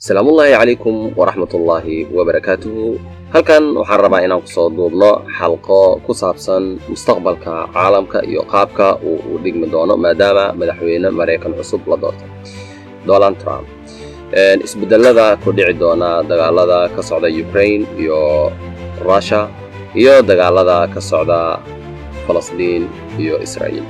السلام الله عليكم ورحمة الله وبركاته. halkan waxaan rabaa inaan ku soo duubno xalqo ku saabsan mustaqbalka caalamka iyo qaabka uu u dhigmi doono maadaama madaxweyne Mareykan cusub la doortay Donald Trump. isbedelada ku dhici doona dagaalada ka socda Ukraine iyo Russia iyo dagaalada ka socda Palestine iyo Israel.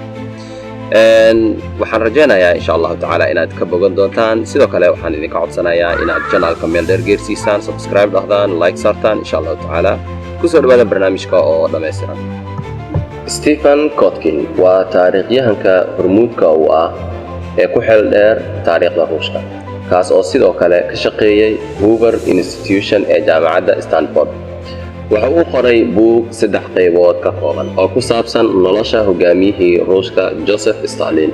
waxaan rajaynayaa insha Allah taala inaad ka bogan doontaan sidoo kale waxaan idinka codsanayaa inaad channelka meel dheer geersiisaan subscribe dhahdaan like saartaan insha Allah taala ku soo dhawaada barnaamijka oo dhameystiran. Stephen Kotkin waa taariikhyahanka hormuudka u ah ee ku xeel dheer taariikhda Ruushka kaas oo sidoo kale ka shaqeeyay Hoover Institution ee jaamacadda Stanford. waxa uu qoray buug 3 qaybood ka kooban oo ku saabsan nolosha hogaamiyihii Ruushka Joseph Stalin.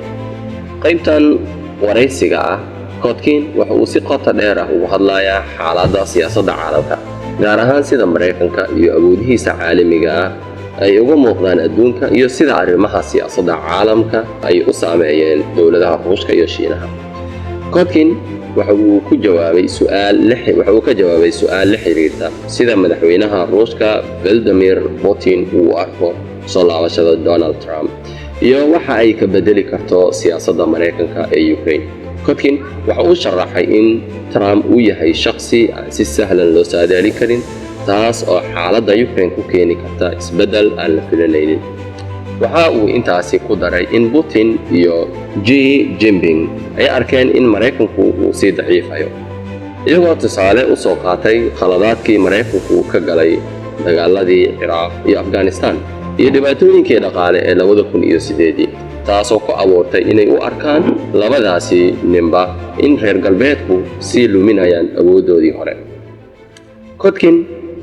qaybtan waraysiga ah Kotkin waxa uu si qoto dheer uga hadlayaa xaaladda siyaasadda caalamka gaar ahaan sida Mareykanka iyo awoodihiisa caalamiga ah ay uga muuqdaan adduunka iyo sida arrimaha siyaasadda caalamka ay u saameeyeen dawladaha Ruushka iyo Shiinaha. Kotkin waxa uu ka jawaabay su'aal la xiriirta sida madaxweynaha Ruushka Vladimir Putin uu arko soo laabashada Donald Trump iyo waxa ay ka bedeli karto siyaasadda Mareykanka ee Ukraine. Kotkin waxa uu sharaxay in Trump uu yahay shakhsi aan si sahlan loo saadaalin karin taas oo xaaladda Ukraine ku keeni karta isbedel aan la filanaynin. waxa uu intaasi ku daray in Putin iyo Xi Jinping ay arkeen in Mareykanku uu si daciifayo iyagoo tusaale u soo qaatay khaladaadkii Mareykanku ka galay dagaaladii Iraq iyo Afghanistan iyo dhibaatooyinkii dhaqaale ee 2008 taasoo ku abuurtay inay u arkaan labadaasi ninba in reer galbeedku si luminayaan awoodoodii hore. Kotkin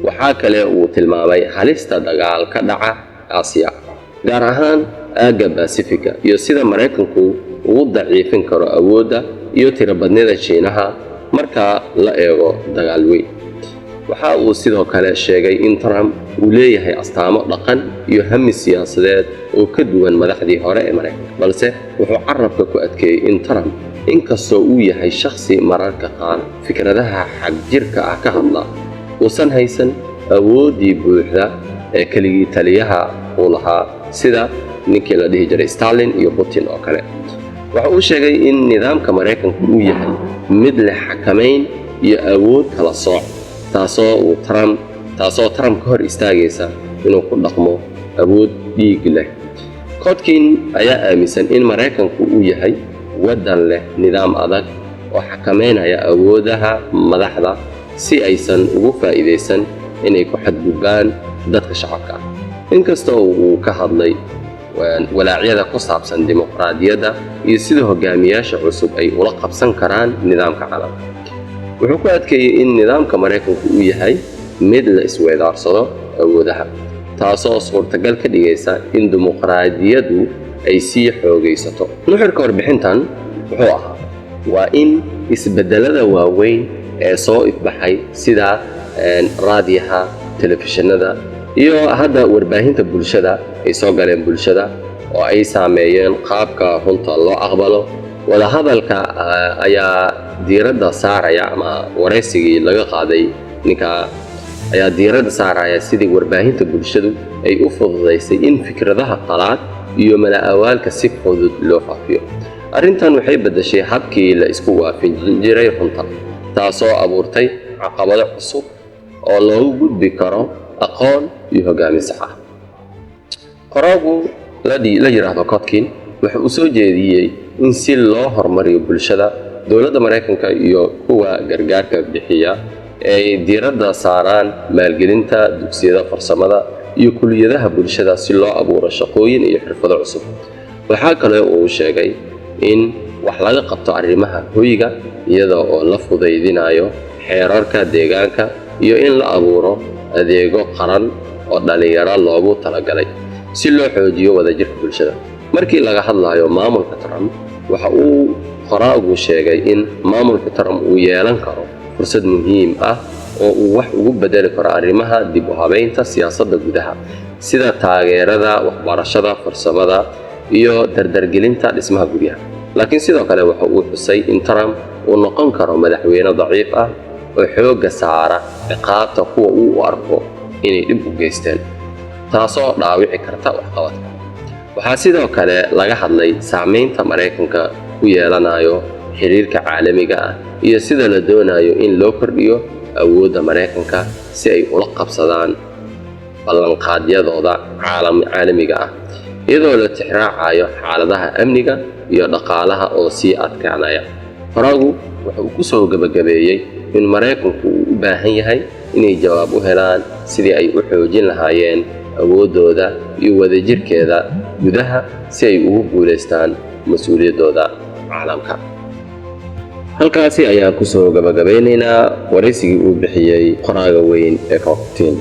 waxa kale uu tilmaamay halista dagaal ka dhaca Aasiya gaar ahaan aagga Pacifica iyo sida Mareykanku uu daciifin karo awoodda iyo tirabadnida Shiinaha marka la eego dagaal weyn. waxa uu sidoo kale sheegay in Trump uu leeyahay astaamo dhaqan iyo hami siyaasadeed oo ka duwan madaxdii hore ee Mareykanka balse wuxuu carabka ku adkeeyay in Trump inkastoo uu yahay shakhsi mararka qaar fikradaha xag jirka ah ka hadla uusan haysan awoodii buuxda ee keligii taliyaha uu lahaa sida ninkii la dhihi jiray Stalin iyo Putin oo kale. waxa uu sheegay in nidaamka Mareykanku uu yahay mid leh xakameyn iyo awood kala sooc taasoo Trump ka hor istaagaysa inuu ku dhaqmo awood dhiig leh. Kotkin ayaa aaminsan in Mareykanku uu yahay waddan leh nidaam adag oo xakameynaya awoodaha madaxda si aysan ugu faa'iideysan inay ku xadgudbaan dadka shacabka ah. inkastoo uu ka hadlay walaacyada ku saabsan dimuqraadiyadda iyo sida hogaamiyaasha cusub ay ula qabsan karaan nidaamka caalamka wuxuu ku adkeeyay in nidaamka Mareykanku uu yahay mid la isweydaarsado awoodaha taasoo suurtagal ka dhigaysa in dimuqraadiyaddu ay sii xoogaysato. nuxurka warbixintan wuxuu ahaa waa in isbedelada waaweyn ee soo ifbaxay sida raadiyaha telefishinada iyo hadda warbaahinta bulshada ay soo galeen bulshada oo ay saameeyeen qaabka runta loo aqbalo. wadahadalka ayaa diiradda saaraya ama waraysigii laga qaaday ninka ayaa diiradda saaraya sidii warbaahinta bulshadu ay u fududeysay in fikradaha qalaad iyo mala-awaalka si fudud loo faafiyo. arrintan waxay bedeshay habkii la isku waafajin jiray runta taasoo abuurtay caqabado cusub oo loogu gudbi karo aqoon iyo hogaamin sax ah. qoraagu la yiraahdo Kotkin waxa uu soo jeediyay in si loo horumariyo bulshada dawladda Mareykanka iyo kuwa gargaarka bixiya ay diiradda saaraan maalgelinta dugsiyada farsamada iyo kulliyadaha bulshada si loo abuuro shaqooyin iyo xirfado cusub. waxa kale oo uu sheegay in wax laga qabto arrimaha hoyga iyadoo oo la fududeydinayo xeerarka deegaanka iyo in la abuuro adeego qaran oo dhalinyaro loogu talagalay si loo xoojiyo wadajirka bulshada. markii laga hadlayo maamulka Trump waxa uu qoraagu sheegay in maamulka Trump uu yeelan karo fursad muhiim ah oo uu wax ugu bedeli karo arrimaha dib u habeynta siyaasadda gudaha sida taageerada waxbarashada farsamada iyo dardargelinta dhismaha guryaha. laakiin sidoo kale waxa uu xusay in Trump uu noqon karo madaxweyne daciif ah oo xoogga saara ciqaabta kuwa uu u arko inay dhib u geysteen, taasoo dhaawici karta waxqabadka. waxaa sidoo kale laga hadlay saamaynta Maraykanka ku yeelanayo xiriirka caalamiga ah iyo sida la doonayo in loo kordhiyo awoodda Maraykanka si ay ula qabsadaan ballanqaadyadooda caalamiga ah, iyadoo la tixraacayo xaaladaha amniga iyo dhaqaalaha oo sii adkaanaya. Qoraagu wuxuu ku soo gabagabeeyey in Maraykanku uu u baahan yahay inay jawaab u helaan sidii ay u xoojin lahaayeen awooddooda iyo wadajirkeeda gudaha si ay ugu guulaystaan mas'uuliyaddooda caalamka. halkaasi ayaan ku soo gabagabeynaynaa waraysigii uu bixiyey qoraaga weyn ee Cocktail.